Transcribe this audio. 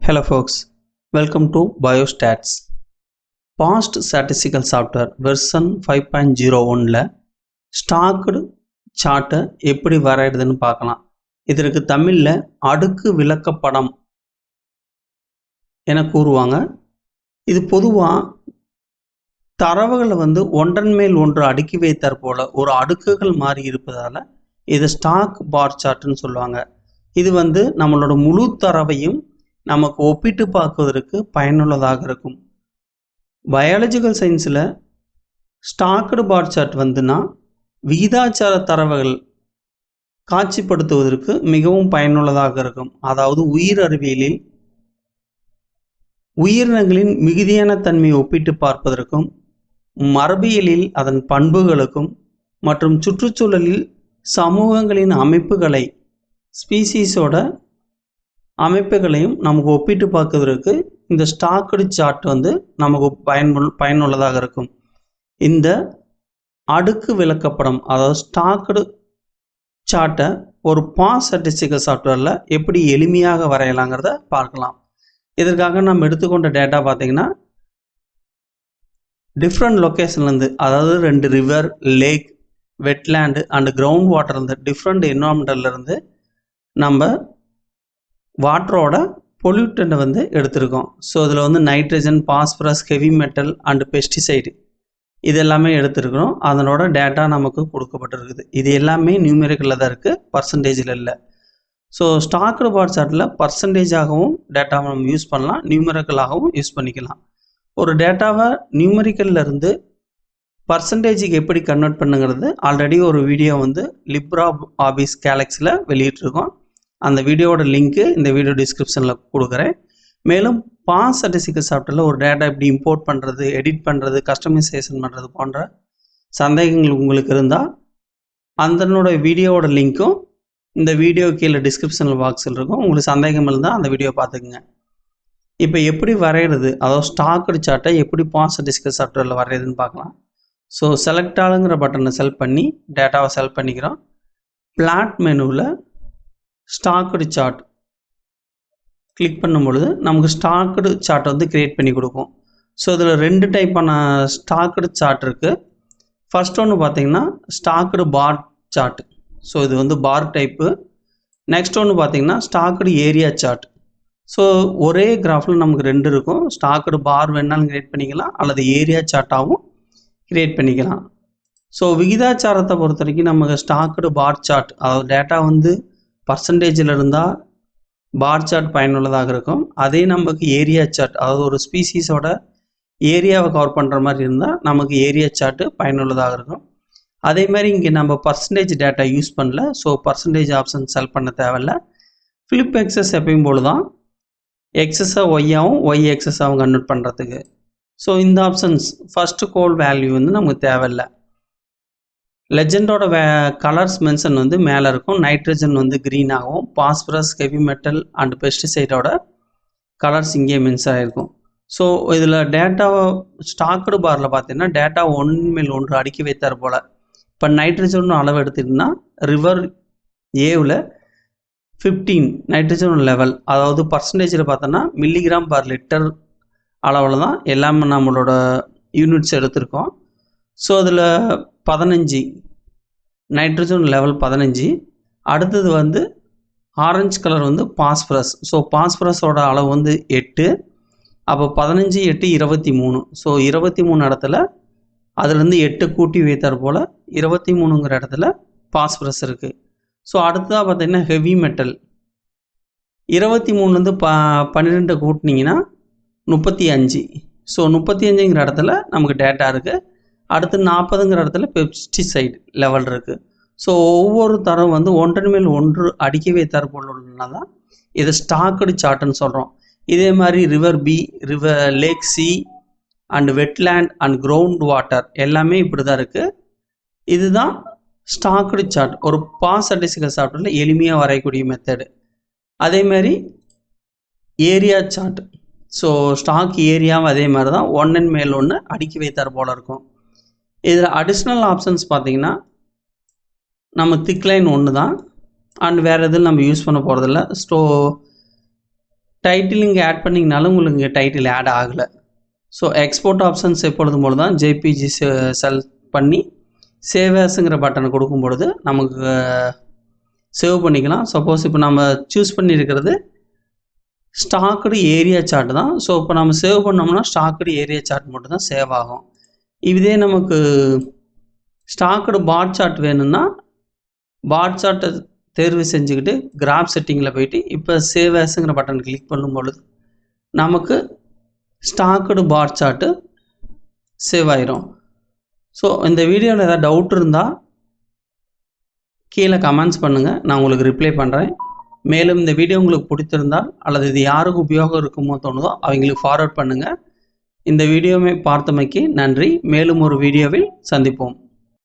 Hello folks, welcome to Biostats. Past statistical software version 5.01ல stacked சார்ட்டை எப்படி வரைகிறதுன்னு பார்க்கலாம். இதற்கு தமிழில் அடுக்கு விளக்கப்படம் என கூறுவாங்க. இது பொதுவாக தரவுகளை ஒன்றன் மேல் ஒன்று அடுக்கி வைத்தார் போல ஒரு அடுக்குகள் மாறி இருப்பதால் இது ஸ்டாக் பார் சார்ட்டுன்னு சொல்லுவாங்க. இது நம்மளோட முழு தரவையும் நமக்கு ஒப்பிட்டு பார்க்குவதற்கு பயனுள்ளதாக இருக்கும். பயாலஜிக்கல் சயின்ஸில் ஸ்டாக்டு பார் சார்ட் விகிதாச்சார தரவுகள் காட்சிப்படுத்துவதற்கு மிகவும் பயனுள்ளதாக இருக்கும். அதாவது உயிர் அறிவியலில் உயிரினங்களின் மிகுதியான தன்மையை ஒப்பிட்டு பார்ப்பதற்கும், மரபியலில் அதன் பண்புகளுக்கும் மற்றும் சுற்றுச்சூழலில் சமூகங்களின் அமைப்புகளை ஸ்பீசிஸோட அமைப்புகளையும் நமக்கு ஒப்பிட்டு பார்க்கறதுக்கு இந்த ஸ்டாக்டு சார்ட் நமக்கு பயனுள்ளதாக இருக்கும். இந்த அடுக்கு விளக்கப்படம் அதாவது ஸ்டாக்டு சார்ட்டை ஒரு பாஸ் ஸ்டாட்டிஸ்டிக்கல் சாஃப்ட்வேரில் எப்படி எளிமையாக வரையலாங்கிறத பார்க்கலாம். இதற்காக நம்ம எடுத்துக்கொண்ட டேட்டா பார்த்தீங்கன்னா டிஃப்ரெண்ட் லொக்கேஷன்லேருந்து, அதாவது 2 river, lake, wetland and ground வாட்டர்லேருந்து டிஃப்ரெண்ட் என்வரான்மெண்டல்லேருந்து நம்ம வாட்டரோட பொல்யூட்டண்ட்டை எடுத்திருக்கோம். ஸோ இதில் nitrogen, phosphorus, heavy metal and pesticide இது எல்லாமே எடுத்துருக்கிறோம். அதனோட டேட்டா நமக்கு கொடுக்கப்பட்டிருக்குது. இது எல்லாமே நியூமெரிக்கலில் தான் இருக்குது, பர்சன்டேஜில் இல்லை. ஸோ ஸ்டாக்டு பார் சார்ட்டில் பர்சன்டேஜாகவும் டேட்டாவை நம்ம யூஸ் பண்ணலாம், நியூமெரிக்கலாகவும் யூஸ் பண்ணிக்கலாம். ஒரு டேட்டாவை நியூமெரிக்கல்லேருந்து பர்சன்டேஜுக்கு எப்படி கன்வெர்ட் பண்ணுங்கிறது ஆல்ரெடி ஒரு வீடியோ லிப்ரா ஆஃபீஸ் கேலக்ஸில் வெளியிட்டிருக்கோம். அந்த வீடியோவோட லிங்க்கு இந்த வீடியோ டிஸ்கிரிப்ஷனில் கொடுக்குறேன். மேலும் பாஸ் ஸ்டாட்டிஸ்டிக்கல் சாஃப்ட்வேரில் ஒரு டேட்டா எப்படி இம்போர்ட் பண்ணுறது, எடிட் பண்ணுறது, கஸ்டமைசேஷன் பண்ணுறது போன்ற சந்தேகங்கள் உங்களுக்கு இருந்தால் அதனோட வீடியோவோட லிங்க்கும் இந்த வீடியோ கீழே டிஸ்கிரிப்ஷனில் பாக்ஸில் இருக்கும். உங்களுக்கு சந்தேகம் இருந்தால் அந்த வீடியோ பார்த்துக்குங்க. இப்போ எப்படி வரைகிறது, அதாவது ஸ்டாக்டு சார்ட்டை எப்படி பாஸ் ஸ்டாட்டிஸ்டிக்கல் சாஃப்ட்வேரில் வரைகிறதுன்னு பார்க்கலாம். ஸோ செலக்ட் ஆளுங்கிற பட்டனை செலக்ட் பண்ணி டேட்டாவை செலக்ட் பண்ணிக்கிறோம். பிளாட் மெனுவில் ஸ்டாக்டு சார்ட் கிளிக் பண்ணும் பொழுது நமக்கு ஸ்டாக்டு சார்ட் கிரியேட் பண்ணி கொடுக்கும். ஸோ இதில் 2 டைப்பான ஸ்டாக்டு சார்ட் இருக்குது. ஃபர்ஸ்ட் ஒன்று பார்த்தீங்கன்னா ஸ்டாக்டு பார் சார்ட். ஸோ இது பார் டைப்பு. நெக்ஸ்ட் ஒன்று பார்த்தீங்கன்னா ஸ்டாக்டு ஏரியா சார்ட். ஸோ ஒரே கிராஃபில் நமக்கு 2 இருக்கும். ஸ்டாக்டு பார் வேணாலும் கிரியேட் பண்ணிக்கலாம், அல்லது ஏரியா சார்ட்டாகவும் கிரியேட் பண்ணிக்கலாம். ஸோ விகிதாச்சாரத்தை பொறுத்த வரைக்கும் நமக்கு ஸ்டாக்டு பார் சார்ட், அதாவது டேட்டா பர்சன்டேஜில் இருந்தால் பார் சார்ட் பயனுள்ளதாக இருக்கும். அதே நமக்கு ஏரியா சார்ட், அதாவது ஒரு ஸ்பீசிஸோட ஏரியாவை கவர் பண்ணுற மாதிரி இருந்தால் நமக்கு ஏரியா சார்ட்டு பயனுள்ளதாக இருக்கும். அதே மாதிரி இங்கே நம்ம பர்சன்டேஜ் டேட்டா யூஸ் பண்ணல. ஸோ பர்சன்டேஜ் ஆப்ஷன் செலக்ட் பண்ண தேவையில்ல. ஃபிளிப் எக்ஸஸ் எப்பயும் போல தான் எக்ஸஸை ஒய்யாகவும் ஒய் எக்ஸஸாகவும் கன்வெர்ட் பண்ணுறதுக்கு. ஸோ இந்த ஆப்ஷன்ஸ் ஃபஸ்ட்டு கோல் வேல்யூ நமக்கு தேவையில்லை. லெஜெண்டோட கலர்ஸ் மென்ஷன் மேலே இருக்கும். நைட்ரஜன் க்ரீன் ஆகும், பாஸ்பரஸ், ஹெவி மெட்டல் அண்ட் பெஸ்டிசைடோட கலர்ஸ் இங்கே மென்ஷன் ஆகிருக்கும். ஸோ இதில் டேட்டாவை ஸ்டாக்டு பாரில் பார்த்தீங்கன்னா டேட்டா ஒன்று மேல் ஒன்று அடுக்கி வைத்தார் போல். இப்போ நைட்ரஜன் அளவு எடுத்துக்கிட்டோம்னா ரிவர் ஏவில் 15 நைட்ரஜன் லெவல், அதாவது பர்சன்டேஜில் பார்த்தோன்னா மில்லிகிராம் பர் லிட்டர் அளவில் தான் எல்லாமே நம்மளோட யூனிட்ஸ் எடுத்திருக்கோம். ஸோ அதில் 15 நைட்ரஜன் லெவல் 15. அடுத்தது ஆரஞ்சு கலர் பாஸ்பரஸ். ஸோ பாஸ்பரஸோட அளவு 8. அப்போ 15, 8, 23. ஸோ 23 இடத்துல அதுலேருந்து 8 கூட்டி வைத்தார் போல் 23ங்கிற இடத்துல பாஸ்பரஸ் இருக்குது. ஸோ அடுத்ததாக பார்த்தீங்கன்னா ஹெவி மெட்டல் 23 12 கூட்டினீங்கன்னா 35. ஸோ 35ங்கிற இடத்துல நமக்கு டேட்டா இருக்குது. அடுத்து 40ங்கிற இடத்துல பெஸ்டிசைடு லெவல் இருக்குது. ஸோ ஒவ்வொரு தரம் ஒன்றன் மேல் ஒன்று அடுக்கி வைத்தார் போலனால தான் இதை ஸ்டாக்டு சார்ட்டுன்னு சொல்கிறோம். இதே மாதிரி river B, lake C and wetland and ground water எல்லாமே இப்படி தான் இருக்குது. இதுதான் ஸ்டாக்டு சார்ட், ஒரு பாஸ் ஸ்டாட்டிஸ்டிக்கல் சாஃப்ட்வேரில் எளிமையாக வரையக்கூடிய மெத்தடு. அதேமாதிரி ஏரியா சார்ட். ஸோ ஸ்டாக் ஏரியாவும் அதே மாதிரி தான் ஒன்றன் மேல் ஒன்று அடுக்கி வைத்தார் போல் இருக்கும். இதில் அடிஷ்னல் ஆப்ஷன்ஸ் பார்த்திங்கன்னா நம்ம திக் லைன் ஒன்று தான், அண்ட் வேறு எதுவும் நம்ம யூஸ் பண்ண போகிறதில்ல. டைட்டில் இங்கே ஆட் பண்ணிங்கனாலும் உங்களுக்கு இங்கே டைட்டில் ஆட் ஆகலை. ஸோ எக்ஸ்போர்ட் ஆப்ஷன்ஸ் எப்பொழுதும் போல தான் ஜேபிஜி செலக்ட் பண்ணி சேவ் ஆஸ்ங்கிற பட்டனை கொடுக்கும் பொழுது நமக்கு சேவ் பண்ணிக்கலாம். சப்போஸ் இப்போ நம்ம சூஸ் பண்ணியிருக்கிறது ஸ்டாக்குடு ஏரியா சார்ட் தான். ஸோ இப்போ நம்ம சேவ் பண்ணோம்னா ஸ்டாக்குடு ஏரியா சார்ட் மட்டும் தான் சேவ் ஆகும். இதே நமக்கு ஸ்டாக்குடு பார் சார்ட் வேணும்னா பார் சார்ட்டை தேர்வு செஞ்சுக்கிட்டு கிராஃப் செட்டிங்கில் போயிட்டு இப்போ சேவ் ஆஸ்ங்கிற பட்டன் கிளிக் பண்ணும் பொழுது நமக்கு ஸ்டாக்குடு பார் சார்ட்டு சேவ் ஆயிரும். ஸோ இந்த வீடியோவில் ஏதாவது டவுட் இருந்தால் கீழே கமெண்ட்ஸ் பண்ணுங்கள், நான் உங்களுக்கு ரிப்ளை பண்ணுறேன். மேலும் இந்த வீடியோ உங்களுக்கு பிடித்திருந்தால் அல்லது இது யாருக்கு உபயோகம் இருக்குமோ தோணுதோ அவங்களுக்கு ஃபார்வர்ட் பண்ணுங்கள். இந்த வீடியோவை பார்த்தமைக்கு நன்றி. மேலும் ஒரு வீடியோவில் சந்திப்போம்.